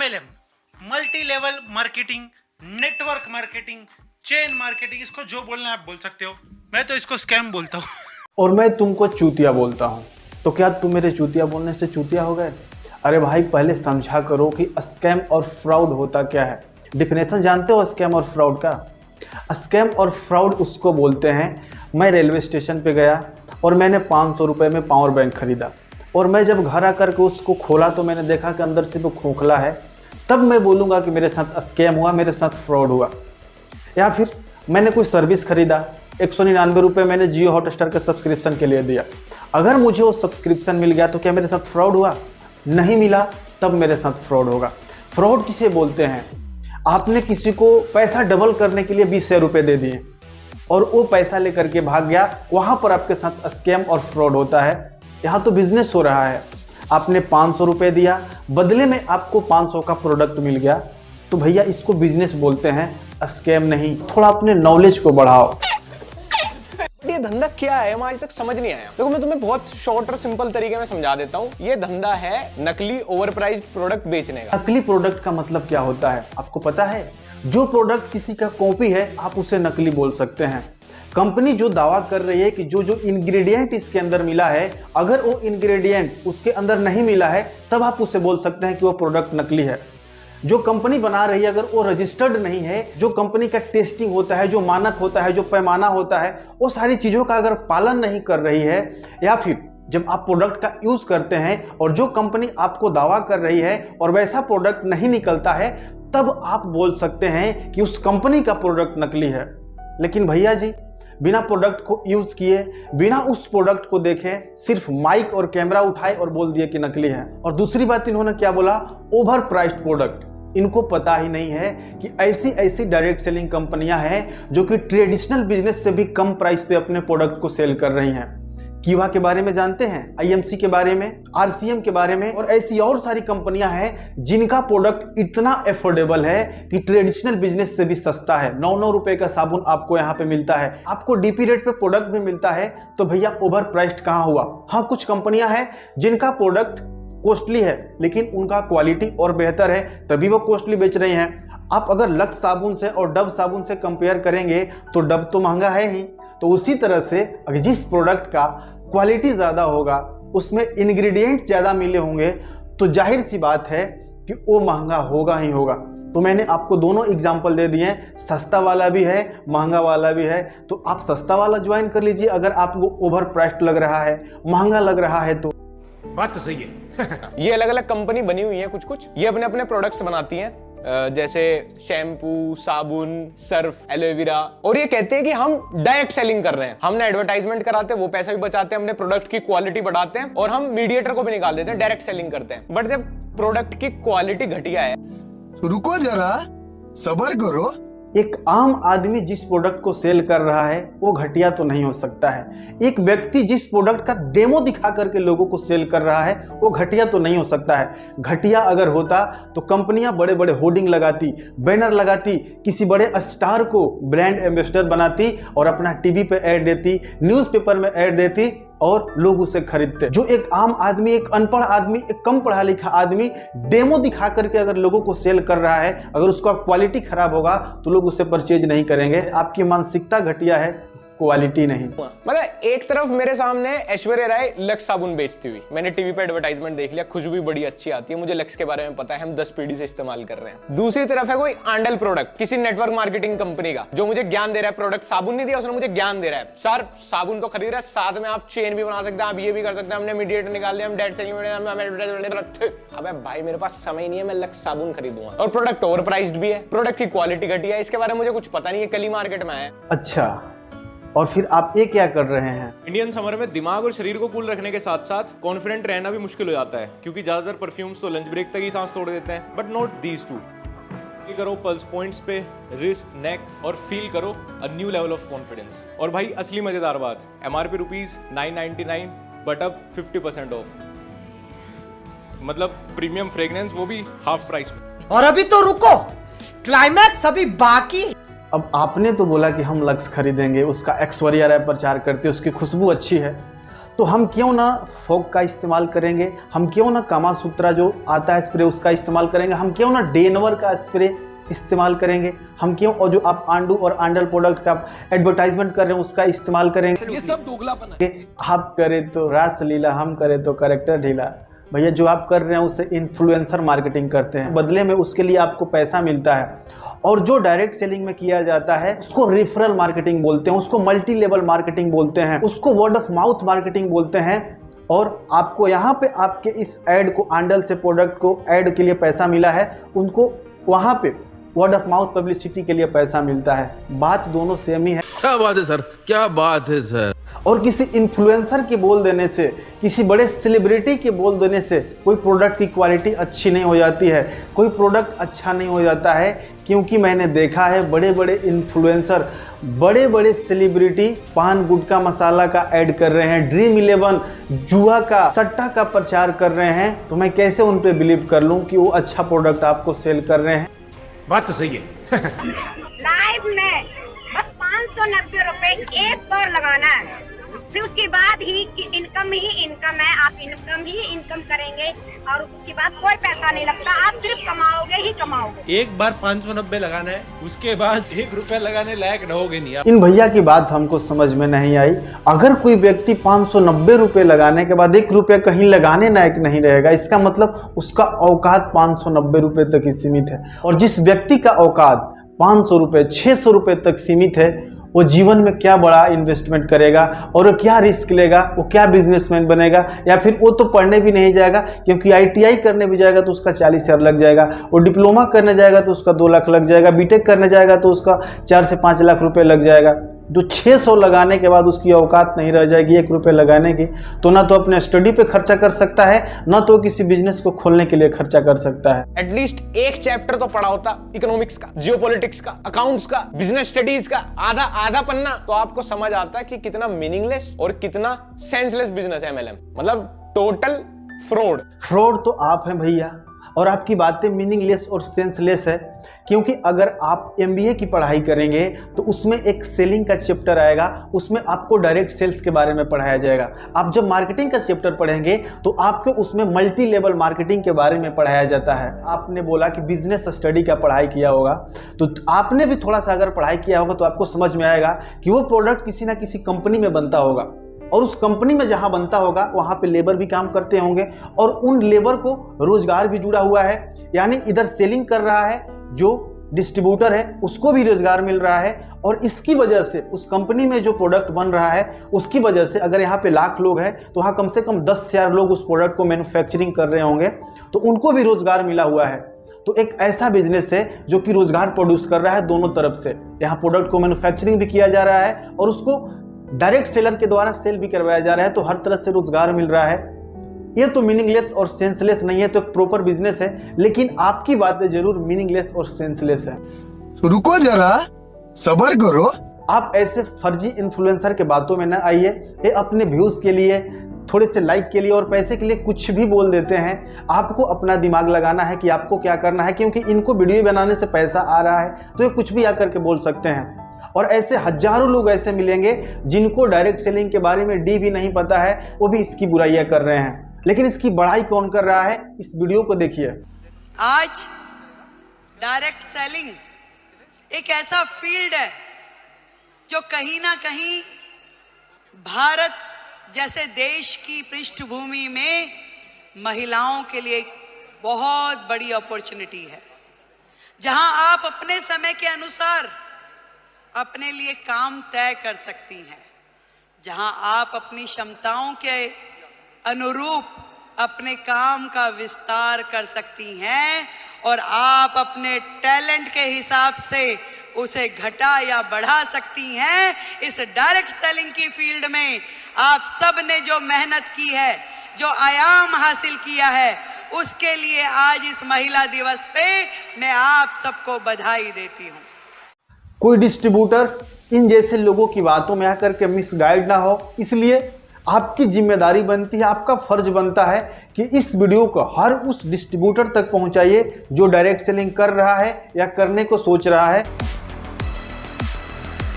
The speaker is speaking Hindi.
MLM multi level marketing, network marketing, chain marketing, इसको जो बोलना है आप बोल सकते हो। मैं तो इसको स्कैम बोलता हूँ। और मैं तुमको चूतिया बोलता हूँ। तो क्या तुम मेरे चूतिया बोलने से चूतिया हो गए? अरे भाई पहले समझा करो कि स्कैम और फ्रॉड होता क्या है। डिफिनेशन जानते हो स्कैम और फ्रॉड का? स्कैम और फ्रॉड उसको बोलते हैं, मैं रेलवे स्टेशन पे गया और मैंने 500 रुपये में पावर बैंक खरीदा और मैं जब घर आकर के उसको खोला तो मैंने देखा कि अंदर से वो खोखला है, तब मैं बोलूँगा कि मेरे साथ स्कैम हुआ, मेरे साथ फ्रॉड हुआ। या फिर मैंने कोई सर्विस खरीदा, 199 रुपये मैंने जियो हॉटस्टार के सब्सक्रिप्शन के लिए दिया, अगर मुझे वो सब्सक्रिप्शन मिल गया तो क्या मेरे साथ फ्रॉड हुआ? नहीं मिला तब मेरे साथ फ्रॉड होगा। फ्रॉड किसे बोलते हैं? आपने किसी को पैसा डबल करने के लिए 20 रुपये दे दिए और वो पैसा लेकर के भाग गया, वहाँ पर आपके साथ स्कैम और फ्रॉड होता है। यहाँ तो बिजनेस हो रहा है, आपने 500 रुपये दिया, बदले में आपको 500 का प्रोडक्ट मिल गया, तो भैया इसको बिजनेस बोलते हैं, स्कैम नहीं। थोड़ा अपने नॉलेज को बढ़ाओ। ये धंधा क्या है हम आज तक समझ नहीं आया। देखो मैं तुम्हें बहुत शॉर्ट और सिंपल तरीके में समझा देता हूँ। ये धंधा है नकली ओवरप्राइज्ड प्रोडक्ट बेचने का। नकली प्रोडक्ट का मतलब क्या होता है आपको पता है? जो प्रोडक्ट किसी का कॉपी है आप उसे नकली बोल सकते हैं। कंपनी जो दावा कर रही है कि जो जो इंग्रेडिएंट इसके अंदर मिला है, अगर वो इंग्रेडिएंट उसके अंदर नहीं मिला है तब आप उसे बोल सकते हैं कि वो प्रोडक्ट नकली है। जो कंपनी बना रही है अगर वो रजिस्टर्ड नहीं है, जो कंपनी का टेस्टिंग होता है, जो मानक होता है, जो पैमाना होता है, वो सारी चीज़ों का अगर पालन नहीं कर रही है, या फिर जब आप प्रोडक्ट का यूज़ करते हैं और जो कंपनी आपको दावा कर रही है और वैसा प्रोडक्ट नहीं निकलता है, तब आप बोल सकते हैं कि उस कंपनी का प्रोडक्ट नकली है। लेकिन भैया जी बिना प्रोडक्ट को यूज़ किए, बिना उस प्रोडक्ट को देखे, सिर्फ माइक और कैमरा उठाए और बोल दिए कि नकली है। और दूसरी बात इन्होंने क्या बोला? Over priced product. इनको पता ही नहीं है कि ऐसी ऐसी डायरेक्ट सेलिंग कंपनियां हैं जो कि ट्रेडिशनल बिजनेस से भी कम प्राइस पे अपने प्रोडक्ट को सेल कर रही हैं। कीवा के बारे में जानते हैं, IMC के बारे में, RCM के बारे में, और ऐसी और सारी कंपनियां हैं जिनका प्रोडक्ट इतना अफोर्डेबल है कि ट्रेडिशनल बिजनेस से भी सस्ता है। 9-9 रुपए का साबुन आपको यहाँ पे मिलता है, आपको DP रेट पे प्रोडक्ट भी मिलता है। तो भैया ओवर प्राइस्ड कहाँ हुआ? हाँ, कुछ कंपनियां हैं जिनका प्रोडक्ट कॉस्टली है लेकिन उनका क्वालिटी और बेहतर है, तभी वो कॉस्टली बेच रही हैं। आप अगर लक्स साबुन से और डव साबुन से कंपेयर करेंगे तो डव तो महंगा है ही। तो उसी तरह से अगर जिस प्रोडक्ट का क्वालिटी ज़्यादा होगा, उसमें इंग्रेडिएंट ज़्यादा मिले होंगे, तो जाहिर सी बात है कि वो महंगा होगा ही होगा। तो मैंने आपको दोनों एग्जाम्पल दे दिए, सस्ता वाला भी है, महंगा वाला भी है। तो आप सस्ता वाला ज्वाइन कर लीजिए अगर आपको ओवर प्राइस्ड लग रहा है, महंगा लग रहा है तो। बात तो सही है। ये अलग अलग कंपनी बनी हुई है, कुछ ये अपने अपने प्रोडक्ट्स बनाती हैं, जैसे शैम्पू, साबुन, सर्फ, एलोवेरा, और ये कहते हैं कि हम डायरेक्ट सेलिंग कर रहे हैं। हमने एडवर्टाइजमेंट कराते हैं, वो पैसा भी बचाते हैं, हमने प्रोडक्ट की क्वालिटी बढ़ाते हैं और हम मीडिएटर को भी निकाल देते हैं, डायरेक्ट सेलिंग करते हैं। बट जब प्रोडक्ट की क्वालिटी घटिया है, रुको जरा, सब्र करो। एक आम आदमी जिस प्रोडक्ट को सेल कर रहा है वो घटिया तो नहीं हो सकता है। एक व्यक्ति जिस प्रोडक्ट का डेमो दिखा करके लोगों को सेल कर रहा है वो घटिया तो नहीं हो सकता है। घटिया अगर होता तो कंपनियां बड़े बड़े होर्डिंग लगाती, बैनर लगाती, किसी बड़े स्टार को ब्रांड एम्बेसडर बनाती और अपना टीवी पे ऐड देती, न्यूज़पेपर में ऐड देती और लोग उसे खरीदते। जो एक आम आदमी, एक अनपढ़ आदमी, एक कम पढ़ा लिखा आदमी डेमो दिखा करके अगर लोगों को सेल कर रहा है, अगर उसका क्वालिटी खराब होगा तो लोग उसे परचेज नहीं करेंगे। आपकी मानसिकता घटिया है, क्वालिटी नहीं। मतलब एक तरफ मेरे सामने ऐश्वर्या राय लक्स साबुन बेचती हुई, मैंने टीवी पे एडवर्टाइजमेंट देख लिया, खुशबू भी बड़ी अच्छी आती है, मुझे लक्स के बारे में पता है, हम 10 पीढ़ी से इस्तेमाल कर रहे हैं। दूसरी तरफ है कोई आंडल प्रोडक्ट किसी नेटवर्क मार्केटिंग कंपनी का, जो मुझे ज्ञान दे रहा है। प्रोडक्ट साबुन नहीं दिया उसने, मुझे ज्ञान दे रहा है। सर साबुन तो खरीद रहा है, साथ में आप चेन भी बना सकते हैं, आप ये भी कर सकते हैं, हमने मीडिएटर निकाल दिया, हम डेट सेलिंग। अबे भाई मेरे पास समय नहीं है, मैं लक्स साबुन खरीदूंगा। और प्रोडक्ट ओवर प्राइस्ड भी है, प्रोडक्ट की क्वालिटी घटिया है, इसके बारे में मुझे कुछ पता नहीं है, कल ही मार्केट में आया। अच्छा, और फिर आप ये क्या कर रहे हैं? इंडियन समर में दिमाग और शरीर को कूल रखने के साथ साथ कॉन्फिडेंट रहना भी मुश्किल हो जाता है, क्योंकि ज्यादातर परफ्यूम्स तो लंच ब्रेक तक ही सांस तोड़ देते हैं। But not these two. करो पल्स पॉइंट्स पे, रिस्ट, नेक, और फील करो a new level of confidence. और भाई असली मजेदार बात, MRP ₹999 बट अब 50% ऑफ। मतलब प्रीमियम फ्रेग्रेंस, वो भी हाफ प्राइस में। और अभी तो रुको, क्लाइमैक्स अभी बाकी। अब आपने तो बोला कि हम लक्स खरीदेंगे, उसका ऐश्वर्या राय प्रचार करते, उसकी खुशबू अच्छी है, तो हम क्यों ना फोक का इस्तेमाल करेंगे, हम क्यों ना कामा सूत्रा जो आता है स्प्रे उसका इस्तेमाल करेंगे, हम क्यों ना डेनवर का स्प्रे इस्तेमाल करेंगे, हम क्यों और जो आप आंडू और आंडल प्रोडक्ट का एडवर्टाइजमेंट कर रहे हैं उसका इस्तेमाल करेंगे। ये सब दोगलापन है। आप करें तो रास लीला, हम करें तो कैरेक्टर ढीला। भैया जो आप कर रहे हैं उससे इन्फ्लुएंसर मार्केटिंग करते हैं, बदले में उसके लिए आपको पैसा मिलता है। और जो डायरेक्ट सेलिंग में किया जाता है उसको रेफरल मार्केटिंग बोलते हैं, उसको मल्टी लेवल मार्केटिंग बोलते हैं, उसको वर्ड ऑफ माउथ मार्केटिंग बोलते हैं। और आपको यहाँ पे आपके इस ऐड को, आंडल से प्रोडक्ट को ऐड के लिए पैसा मिला है, उनको वहाँ पे वर्ड ऑफ माउथ पब्लिसिटी के लिए पैसा मिलता है। बात दोनों सेम ही है। क्या बात है सर, क्या बात है सर। और किसी इन्फ्लुएंसर के बोल देने से, किसी बड़े सेलिब्रिटी के बोल देने से कोई प्रोडक्ट की क्वालिटी अच्छी नहीं हो जाती है, कोई प्रोडक्ट अच्छा नहीं हो जाता है। क्योंकि मैंने देखा है बड़े बड़े इन्फ्लुएंसर, बड़े बड़े सेलिब्रिटी पान गुटखा मसाला का ऐड कर रहे हैं, ड्रीम 11 जुआ का, सट्टा का प्रचार कर रहे हैं। तो मैं कैसे उन पे बिलीव कर लूं कि वो अच्छा प्रोडक्ट आपको सेल कर रहे हैं। बात तो सही है। लाइव में बस 590 रुपए एक बार लगाना है, फिर उसके बाद ही इनकम है। आप इनकम ही इनकम करेंगे और उसके बाद कोई पैसा नहीं लगता, आप सिर्फ कमाओगे ही कमाओगे। एक बार 590 लगाना है, उसके बाद 1 रुपया लगाने लायक रहोगे नहीं आप। इन भैया की बात हमको समझ में नहीं आई। अगर कोई व्यक्ति 590 रुपये लगाने के बाद 1 रुपया कहीं लगाने लायक नहीं रहेगा, इसका मतलब उसका औकात 590 रुपये तक ही सीमित है। और जिस व्यक्ति का औकात 500 रुपये 600 रुपये तक सीमित है, वो जीवन में क्या बड़ा इन्वेस्टमेंट करेगा और वो क्या रिस्क लेगा, वो क्या बिजनेसमैन बनेगा। या फिर वो तो पढ़ने भी नहीं जाएगा, क्योंकि ITI करने भी जाएगा तो उसका 40,000 लग जाएगा, वो डिप्लोमा करने जाएगा तो उसका 2 लाख लग जाएगा, बीटेक करने जाएगा तो उसका 4 से 5 लाख रुपए लग जाएगा। जो 600 लगाने के बाद उसकी औकात नहीं रह जाएगी 1 रुपये लगाने की, तो ना तो अपने स्टडी पे खर्चा कर सकता है, ना तो किसी बिजनेस को खोलने के लिए खर्चा कर सकता है। एटलीस्ट एक चैप्टर तो पढ़ा होता इकोनॉमिक्स का, जियोपॉलिटिक्स का, अकाउंट्स का, बिजनेस स्टडीज का, आधा पन्ना, तो आपको समझ आता कि कितना मीनिंगलेस और कितना सेंसलेस बिजनेस है MLM। मतलब टोटल फ्रॉड तो आप हैं भैया, और आपकी बातें मीनिंगलेस और सेंसलेस है। क्योंकि अगर आप MBA की पढ़ाई करेंगे तो उसमें एक सेलिंग का चैप्टर आएगा, उसमें आपको डायरेक्ट सेल्स के बारे में पढ़ाया जाएगा। आप जब मार्केटिंग का चैप्टर पढ़ेंगे तो आपको उसमें मल्टी लेवल मार्केटिंग के बारे में पढ़ाया जाता है। आपने बोला कि बिजनेस स्टडी का पढ़ाई किया होगा, तो आपने भी थोड़ा सा अगर पढ़ाई किया होगा तो आपको समझ में आएगा कि वो प्रोडक्ट किसी ना किसी कंपनी में बनता होगा, और उस कंपनी में जहां बनता होगा वहां पे लेबर भी काम करते होंगे, और उन लेबर को रोजगार भी जुड़ा हुआ है। यानी इधर सेलिंग कर रहा है जो डिस्ट्रीब्यूटर है, उसको भी रोजगार मिल रहा है। और इसकी वजह से उस कंपनी में जो प्रोडक्ट बन रहा है उसकी वजह से अगर यहाँ पे लाख लोग हैं तो वहाँ कम से कम 10,000 लोग उस प्रोडक्ट को मैन्युफैक्चरिंग कर रहे होंगे, तो उनको भी रोजगार मिला हुआ है। तो एक ऐसा बिजनेस है जो कि रोजगार प्रोड्यूस कर रहा है दोनों तरफ से। यहाँ प्रोडक्ट को मैन्युफैक्चरिंग भी किया जा रहा है और उसको डायरेक्ट सेलर के द्वारा सेल भी करवाया जा रहा है, तो हर तरह से रोजगार मिल रहा है। ये तो मीनिंगलेस और सेंसलेस नहीं है, तो एक प्रॉपर बिजनेस है। लेकिन आपकी बातें जरूर मीनिंगलेस और सेंसलेस है। रुको जरा, सब्र करो। आप ऐसे फर्जी इन्फ्लुएंसर के बातों में ना आइए। ये अपने व्यूज के लिए, थोड़े से लाइक के लिए और पैसे के लिए कुछ भी बोल देते हैं। आपको अपना दिमाग लगाना है कि आपको क्या करना है, क्योंकि इनको वीडियो बनाने से पैसा आ रहा है तो ये कुछ भी आकर के बोल सकते हैं। और ऐसे हजारों लोग ऐसे मिलेंगे जिनको डायरेक्ट सेलिंग के बारे में डी भी नहीं पता है, वो भी इसकी बुराइयां कर रहे हैं। लेकिन इसकी बड़ाई कौन कर रहा है, इस वीडियो को देखिए। आज डायरेक्ट सेलिंग एक ऐसा फील्ड है जो कहीं ना कहीं भारत जैसे देश की पृष्ठभूमि में महिलाओं के लिए बहुत बड़ी अपॉर्चुनिटी है, जहां आप अपने समय के अनुसार अपने लिए काम तय कर सकती हैं, जहां आप अपनी क्षमताओं के अनुरूप अपने काम का विस्तार कर सकती हैं और आप अपने टैलेंट के हिसाब से उसे घटा या बढ़ा सकती हैं। इस डायरेक्ट सेलिंग की फील्ड में आप सब ने जो मेहनत की है, जो आयाम हासिल किया है, उसके लिए आज इस महिला दिवस पे मैं आप सबको बधाई देती हूँ। कोई डिस्ट्रीब्यूटर इन जैसे लोगों की बातों में आकर के मिसगाइड ना हो, इसलिए आपकी जिम्मेदारी बनती है, आपका फर्ज बनता है कि इस वीडियो को हर उस डिस्ट्रीब्यूटर तक पहुंचाइए जो डायरेक्ट सेलिंग कर रहा है या करने को सोच रहा है।